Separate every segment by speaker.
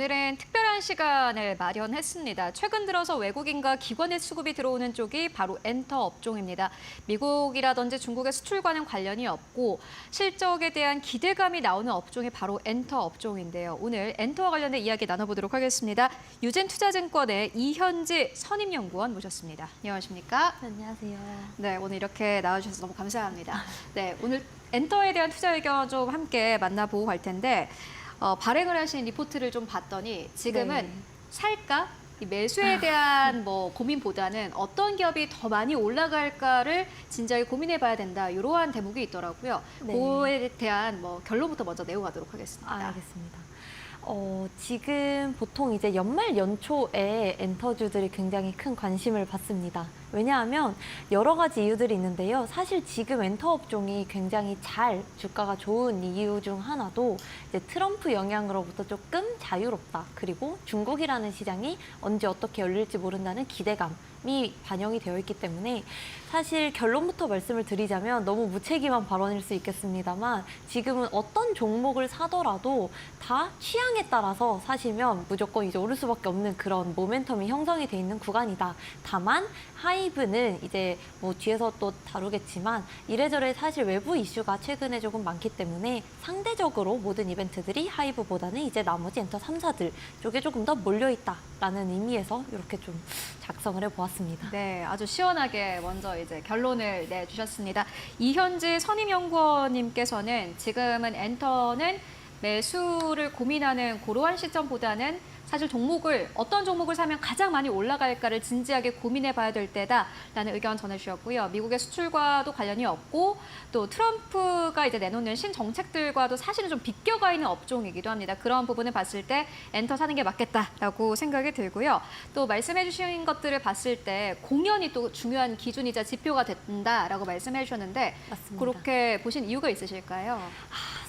Speaker 1: 오늘은 특별한 시간을 마련했습니다. 최근 들어서 외국인과 기관의 수급이 들어오는 쪽이 바로 엔터 업종입니다. 미국이라든지 중국의 수출과는 관련이 없고 실적에 대한 기대감이 나오는 업종이 바로 엔터 업종인데요. 오늘 엔터와 관련된 이야기 나눠보도록 하겠습니다. 유진투자증권의 이현지 선임연구원 모셨습니다. 안녕하십니까?
Speaker 2: 안녕하세요.
Speaker 1: 네, 오늘 이렇게 나와주셔서 너무 감사합니다. 네, 오늘 엔터에 대한 투자 의견 좀 함께 만나보고 갈 텐데 발행을 하신 리포트를 좀 봤더니 지금은
Speaker 2: 네.
Speaker 1: 살까? 이 매수에 대한 고민보다는 어떤 기업이 더 많이 올라갈까를 진지하게 고민해봐야 된다. 이러한 대목이 있더라고요.
Speaker 2: 네.
Speaker 1: 그거에 대한 결론부터 먼저 내고 가도록 하겠습니다.
Speaker 2: 알겠습니다. 지금 보통 이제 연말 연초에 엔터주들이 굉장히 큰 관심을 받습니다. 왜냐하면 여러 가지 이유들이 있는데요. 사실 지금 엔터 업종이 굉장히 잘 주가가 좋은 이유 중 하나도 이제 트럼프 영향으로부터 조금 자유롭다. 그리고 중국이라는 시장이 언제 어떻게 열릴지 모른다는 기대감이 반영이 되어 있기 때문에 사실 결론부터 말씀을 드리자면 너무 무책임한 발언일 수 있겠습니다만 지금은 어떤 종목을 사더라도 다 취향에 따라서 사시면 무조건 이제 오를 수밖에 없는 그런 모멘텀이 형성이 돼 있는 구간이다. 다만 하이브는 이제 뒤에서 또 다루겠지만 이래저래 사실 외부 이슈가 최근에 조금 많기 때문에 상대적으로 모든 이벤트들이 하이브보다는 이제 나머지 엔터 3사들 쪽에 조금 더 몰려있다라는 의미에서 이렇게 좀 작성을 해보았습니다.
Speaker 1: 네, 아주 시원하게 먼저 이제 결론을 내주셨습니다. 이현지 선임연구원님께서는 지금은 엔터는 매수를 고민하는 그러한 시점보다는 사실 어떤 종목을 사면 가장 많이 올라갈까를 진지하게 고민해봐야 될 때다라는 의견 전해주셨고요. 미국의 수출과도 관련이 없고 또 트럼프가 이제 내놓는 신정책들과도 사실은 좀 비껴가 있는 업종이기도 합니다. 그런 부분을 봤을 때 엔터 사는 게 맞겠다라고 생각이 들고요. 또 말씀해주신 것들을 봤을 때 공연이 또 중요한 기준이자 지표가 된다라고 말씀해 주셨는데
Speaker 2: 맞습니다.
Speaker 1: 그렇게 보신 이유가 있으실까요?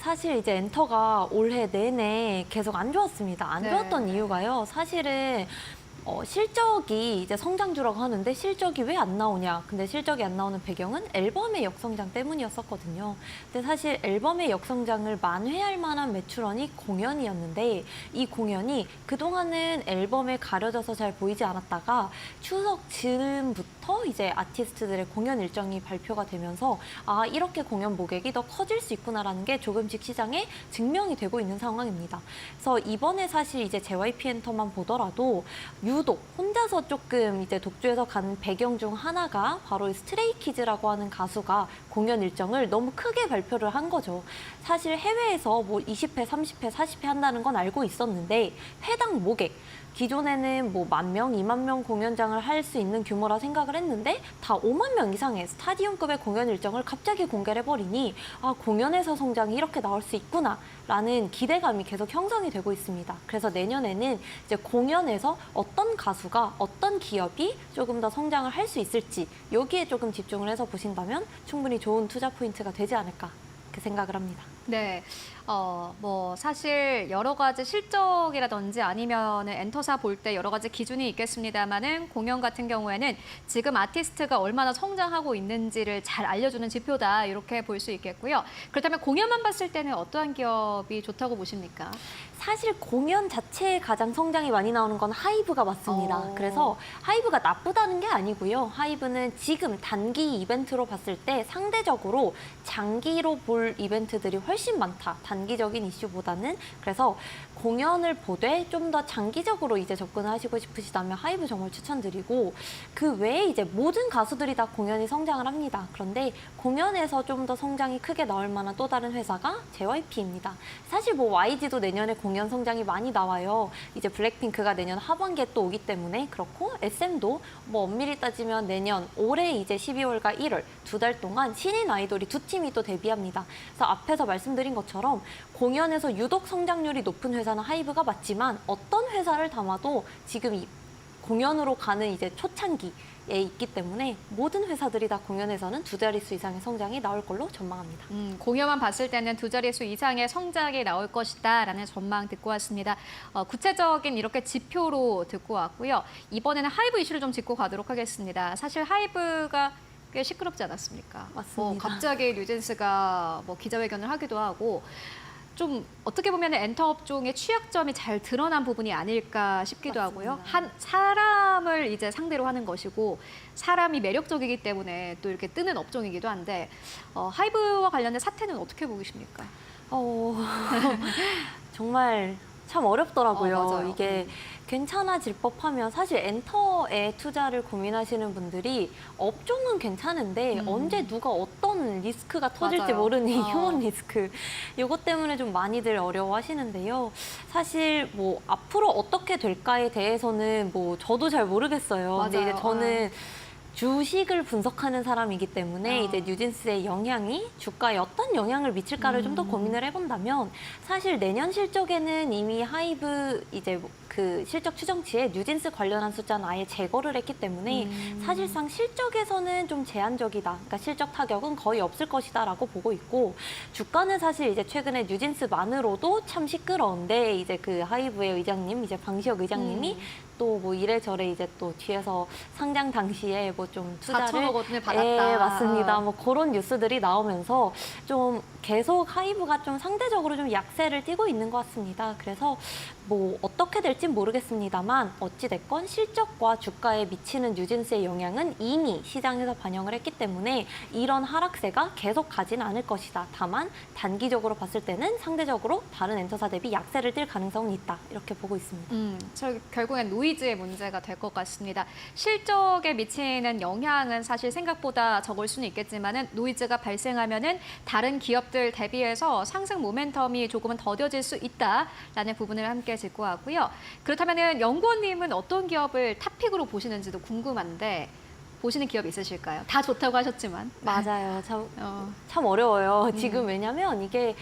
Speaker 2: 사실 이제 엔터가 올해 내내 계속 안 좋았습니다. 안 좋았던 이유가요. 사실은 실적이 이제 성장주라고 하는데 실적이 왜 안 나오냐. 근데 실적이 안 나오는 배경은 앨범의 역성장 때문이었었거든요. 근데 사실 앨범의 역성장을 만회할 만한 매출원이 공연이었는데 이 공연이 그동안은 앨범에 가려져서 잘 보이지 않았다가 추석 즈음부터 이제 아티스트들의 공연 일정이 발표가 되면서 아, 이렇게 공연 모객이 더 커질 수 있구나라는 게 조금씩 시장에 증명이 되고 있는 상황입니다. 그래서 이번에 사실 이제 JYP 엔터만 보더라도 유독 혼자서 조금 이제 독주해서 가는 배경 중 하나가 바로 이 스트레이키즈라고 하는 가수가 공연 일정을 너무 크게 발표를 한 거죠. 사실 해외에서 20회, 30회, 40회 한다는 건 알고 있었는데 회당 모객 기존에는 10,000명, 20,000명 공연장을 할 수 있는 규모라 생각을 했는데 다 5만 명 이상의 스타디움급의 공연 일정을 갑자기 공개를 해버리니 아, 공연에서 성장이 이렇게 나올 수 있구나라는 기대감이 계속 형성이 되고 있습니다. 그래서 내년에는 이제 공연에서 어떤 가수가 어떤 기업이 조금 더 성장을 할 수 있을지 여기에 조금 집중을 해서 보신다면 충분히 좋은 투자 포인트가 되지 않을까 그렇게 생각을 합니다.
Speaker 1: 네, 사실 여러 가지 실적이라든지 아니면 엔터사 볼 때 여러 가지 기준이 있겠습니다만은 공연 같은 경우에는 지금 아티스트가 얼마나 성장하고 있는지를 잘 알려주는 지표다 이렇게 볼 수 있겠고요. 그렇다면 공연만 봤을 때는 어떠한 기업이 좋다고 보십니까?
Speaker 2: 사실 공연 자체에 가장 성장이 많이 나오는 건 하이브가 맞습니다. 그래서 하이브가 나쁘다는 게 아니고요. 하이브는 지금 단기 이벤트로 봤을 때 상대적으로 장기로 볼 이벤트들이 훨씬 많다. 단기적인 이슈보다는. 그래서 공연을 보되 좀 더 장기적으로 이제 접근을 하시고 싶으시다면 하이브 정말 추천드리고 그 외에 이제 모든 가수들이 다 공연이 성장을 합니다. 그런데 공연에서 좀 더 성장이 크게 나올 만한 또 다른 회사가 JYP입니다. 사실 YG도 내년에 공연 성장이 많이 나와요. 이제 블랙핑크가 내년 하반기에 또 오기 때문에 그렇고 SM도 엄밀히 따지면 내년 올해 이제 12월과 1월 2달 동안 신인 아이돌이 2팀이 또 데뷔합니다. 그래서 앞에서 말씀드린 것처럼 공연에서 유독 성장률이 높은 회사는 하이브가 맞지만 어떤 회사를 담아도 지금 이 공연으로 가는 이제 초창기에 있기 때문에 모든 회사들이 다 공연에서는 2자릿수 이상의 성장이 나올 걸로 전망합니다.
Speaker 1: 공연만 봤을 때는 2자릿수 이상의 성장이 나올 것이다라는 전망 듣고 왔습니다. 구체적인 이렇게 지표로 듣고 왔고요. 이번에는 하이브 이슈를 좀 짚고 가도록 하겠습니다. 사실 하이브가 꽤 시끄럽지 않았습니까?
Speaker 2: 맞습니다.
Speaker 1: 갑자기 뉴진스가 기자회견을 하기도 하고 좀 어떻게 보면 엔터 업종의 취약점이 잘 드러난 부분이 아닐까 싶기도
Speaker 2: 맞습니다.
Speaker 1: 하고요. 한 사람을 이제 상대로 하는 것이고 사람이 매력적이기 때문에 또 이렇게 뜨는 업종이기도 한데 하이브와 관련된 사태는 어떻게 보십니까?
Speaker 2: 어, 정말 참 어렵더라고요.
Speaker 1: 맞아요.
Speaker 2: 이게 괜찮아질 법하면 사실 엔터에 투자를 고민하시는 분들이 업종은 괜찮은데 언제 누가 어떤 리스크가 터질지
Speaker 1: 맞아요.
Speaker 2: 모르는 이 휴먼 리스크 이것 때문에 좀 많이들 어려워하시는데요. 사실 뭐 앞으로 어떻게 될까에 대해서는 뭐 저도 잘 모르겠어요. 근데
Speaker 1: 맞아요.
Speaker 2: 이제 저는 주식을 분석하는 사람이기 때문에
Speaker 1: 아.
Speaker 2: 이제 뉴진스의 영향이 주가에 어떤 영향을 미칠까를 좀 더 고민을 해본다면 사실 내년 실적에는 이미 하이브 이제 그 실적 추정치에 뉴진스 관련한 숫자는 아예 제거를 했기 때문에 사실상 실적에서는 좀 제한적이다. 그러니까 실적 타격은 거의 없을 것이다라고 보고 있고 주가는 사실 이제 최근에 뉴진스만으로도 참 시끄러운데 이제 그 하이브의 의장님 이제 방시혁 의장님이 또 뭐 이래저래 이제 또 뒤에서 상장 당시에 뭐 좀 투자를
Speaker 1: 4천억 원을 받았다.
Speaker 2: 예, 맞습니다. 뭐 그런 뉴스들이 나오면서 좀 계속 하이브가 좀 상대적으로 좀 약세를 띠고 있는 것 같습니다. 그래서 뭐 어떻게 될진 모르겠습니다만 어찌 됐건 실적과 주가에 미치는 뉴진스의 영향은 이미 시장에서 반영을 했기 때문에 이런 하락세가 계속 가진 않을 것이다. 다만 단기적으로 봤을 때는 상대적으로 다른 엔터사 대비 약세를 띨 가능성은 있다. 이렇게 보고 있습니다.
Speaker 1: 저 결국엔 노이즈의 문제가 될 것 같습니다. 실적에 미치는 영향은 사실 생각보다 적을 수는 있겠지만은 노이즈가 발생하면은 다른 기업들 대비해서 상승 모멘텀이 조금은 더뎌질 수 있다라는 부분을 함께 짚고 왔고요. 그렇다면은 연구원님은 어떤 기업을 탑픽으로 보시는지도 궁금한데 보시는 기업 있으실까요? 다 좋다고 하셨지만.
Speaker 2: 맞아요.
Speaker 1: 어.
Speaker 2: 참 어려워요. 지금 왜냐면 이게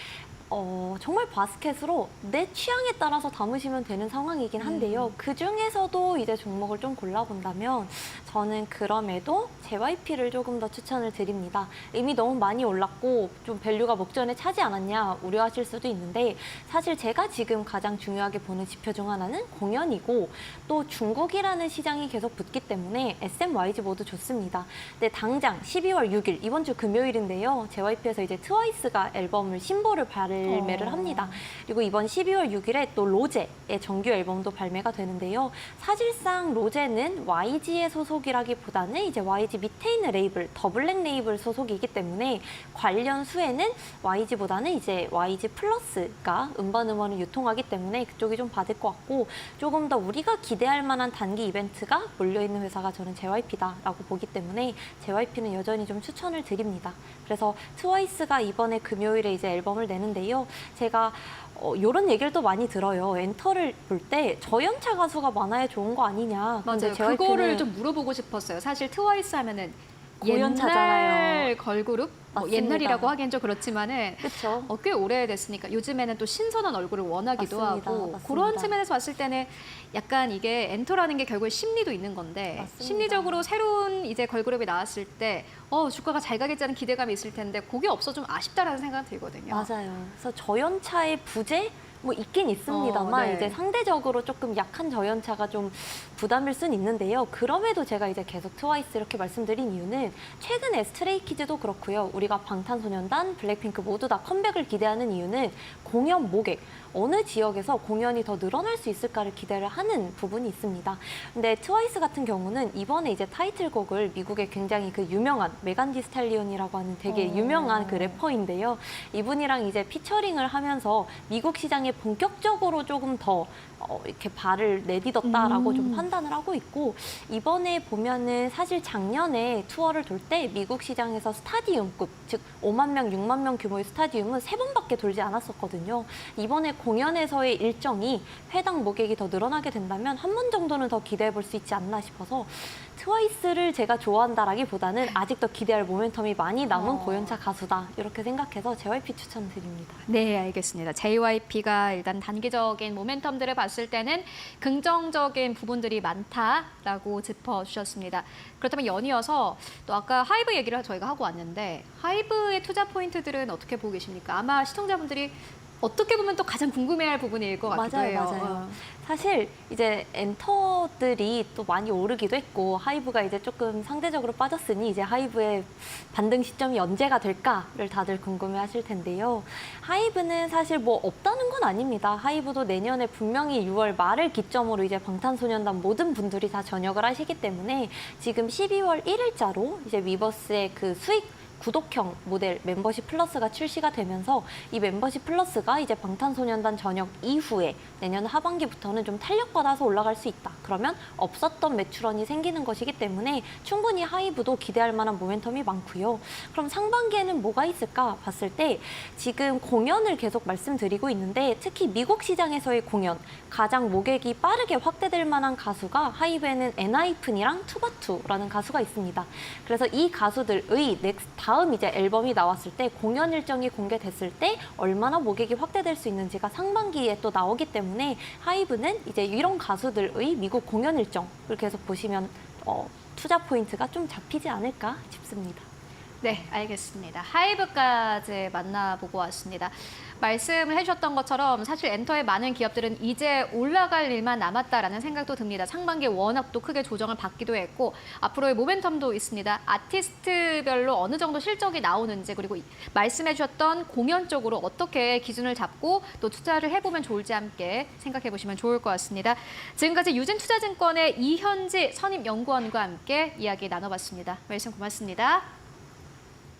Speaker 2: 정말 바스켓으로 내 취향에 따라서 담으시면 되는 상황이긴 한데요. 그 중에서도 이제 종목을 좀 골라본다면 저는 그럼에도 JYP를 조금 더 추천을 드립니다. 이미 너무 많이 올랐고 좀 밸류가 목전에 차지 않았냐 우려하실 수도 있는데 사실 제가 지금 가장 중요하게 보는 지표 중 하나는 공연이고 또 중국이라는 시장이 계속 붙기 때문에 SM, YG 모두 좋습니다. 근데 당장 12월 6일 이번 주 금요일인데요. JYP에서 이제 트와이스가 앨범을 신보를 발매를 합니다. 그리고 이번 12월 6일에 또 로제의 정규 앨범도 발매가 되는데요. 사실상 로제는 YG의 소속이라기보다는 이제 YG 밑에 있는 레이블, 더블랙 레이블 소속이기 때문에 관련 수에는 YG보다는 이제 YG 플러스가 음반을 유통하기 때문에 그쪽이 좀 받을 것 같고 조금 더 우리가 기대할 만한 단기 이벤트가 몰려있는 회사가 저는 JYP다라고 보기 때문에 JYP는 여전히 좀 추천을 드립니다. 그래서 트와이스가 이번에 금요일에 이제 앨범을 내는데요. 제가 이런 얘기를 또 많이 들어요. 엔터를 볼 때 저연차 가수가 많아야 좋은 거 아니냐. 근데
Speaker 1: 맞아요.
Speaker 2: JYP 는
Speaker 1: 그거를 좀 물어보고 싶었어요. 사실 트와이스 하면은
Speaker 2: 고연차잖아요.
Speaker 1: 옛날 걸그룹? 뭐
Speaker 2: 맞습니다.
Speaker 1: 옛날이라고 하기엔 좀 그렇지만은
Speaker 2: 그렇죠.
Speaker 1: 꽤 오래됐으니까 요즘에는 또 신선한 얼굴을 원하기도
Speaker 2: 맞습니다.
Speaker 1: 하고
Speaker 2: 맞습니다.
Speaker 1: 그런 측면에서 봤을 때는 약간 이게 엔터라는 게 결국에 심리도 있는 건데
Speaker 2: 맞습니다.
Speaker 1: 심리적으로 새로운 이제 걸그룹이 나왔을 때 주가가 잘 가겠다는 기대감이 있을 텐데 그게 없어 좀 아쉽다라는 생각이 들거든요.
Speaker 2: 맞아요. 그래서 저연차의 부재 뭐 있긴 있습니다만
Speaker 1: 네.
Speaker 2: 이제 상대적으로 조금 약한 저연차가 좀 부담일 순 있는데요. 그럼에도 제가 이제 계속 트와이스 이렇게 말씀드린 이유는 최근에 스트레이키즈도 그렇고요. 우리가 방탄소년단, 블랙핑크 모두 다 컴백을 기대하는 이유는 공연 모객, 어느 지역에서 공연이 더 늘어날 수 있을까를 기대를 하는 부분이 있습니다. 근데 트와이스 같은 경우는 이번에 이제 타이틀곡을 미국의 굉장히 그 유명한 메간 디 스탈리온이라고 하는 되게 유명한 그 래퍼인데요. 이분이랑 이제 피처링을 하면서 미국 시장에 본격적으로 조금 더 이렇게 발을 내딛었다라고 좀 판단을 하고 있고 이번에 보면은 사실 작년에 투어를 돌 때 미국 시장에서 스타디움급 즉 5만 명, 6만 명 규모의 스타디움은 3번밖에 돌지 않았었거든요. 이번에 공연에서의 일정이 회당 모객이 더 늘어나게 된다면 한 번 정도는 더 기대해 볼 수 있지 않나 싶어서 트와이스를 제가 좋아한다라기보다는 아직 더 기대할 모멘텀이 많이 남은 고연차 가수다 이렇게 생각해서 JYP 추천드립니다.
Speaker 1: 네, 알겠습니다. JYP가 일단 단기적인 모멘텀들을 봤을 때는 긍정적인 부분들이 많다라고 짚어주셨습니다. 그렇다면 연이어서 또 아까 하이브 얘기를 저희가 하고 왔는데 하이브의 투자 포인트들은 어떻게 보고 계십니까? 아마 시청자분들이 어떻게 보면 또 가장 궁금해할 부분일 것 같기도
Speaker 2: 맞아요,
Speaker 1: 해요.
Speaker 2: 맞아요. 사실 이제 엔터들이 또 많이 오르기도 했고 하이브가 이제 조금 상대적으로 빠졌으니 이제 하이브의 반등 시점이 언제가 될까를 다들 궁금해하실 텐데요. 하이브는 사실 뭐 없다는 건 아닙니다. 하이브도 내년에 분명히 6월 말을 기점으로 이제 방탄소년단 모든 분들이 다 전역을 하시기 때문에 지금 12월 1일자로 이제 위버스의 그 수익 구독형 모델 멤버십 플러스가 출시가 되면서 이 멤버십 플러스가 이제 방탄소년단 전역 이후에 내년 하반기부터는 좀 탄력받아서 올라갈 수 있다. 그러면 없었던 매출원이 생기는 것이기 때문에 충분히 하이브도 기대할 만한 모멘텀이 많고요. 그럼 상반기에는 뭐가 있을까 봤을 때 지금 공연을 계속 말씀드리고 있는데 특히 미국 시장에서의 공연 가장 모객이 빠르게 확대될 만한 가수가 하이브에는 엔하이픈이랑 투바투라는 가수가 있습니다. 그래서 이 가수들의 다음 이제 앨범이 나왔을 때 공연 일정이 공개됐을 때 얼마나 모객이 확대될 수 있는지가 상반기에 또 나오기 때문에 하이브는 이제 이런 가수들의 미국 공연 일정을 계속 보시면 투자 포인트가 좀 잡히지 않을까 싶습니다.
Speaker 1: 네, 알겠습니다. 하이브까지 만나보고 왔습니다. 말씀을 해주셨던 것처럼 사실 엔터의 많은 기업들은 이제 올라갈 일만 남았다라는 생각도 듭니다. 상반기에 워낙 또 크게 조정을 받기도 했고 앞으로의 모멘텀도 있습니다. 아티스트별로 어느 정도 실적이 나오는지 그리고 말씀해 주셨던 공연 쪽으로 어떻게 기준을 잡고 또 투자를 해보면 좋을지 함께 생각해 보시면 좋을 것 같습니다. 지금까지 유진투자증권의 이현지 선임연구원과 함께 이야기 나눠봤습니다. 말씀 고맙습니다.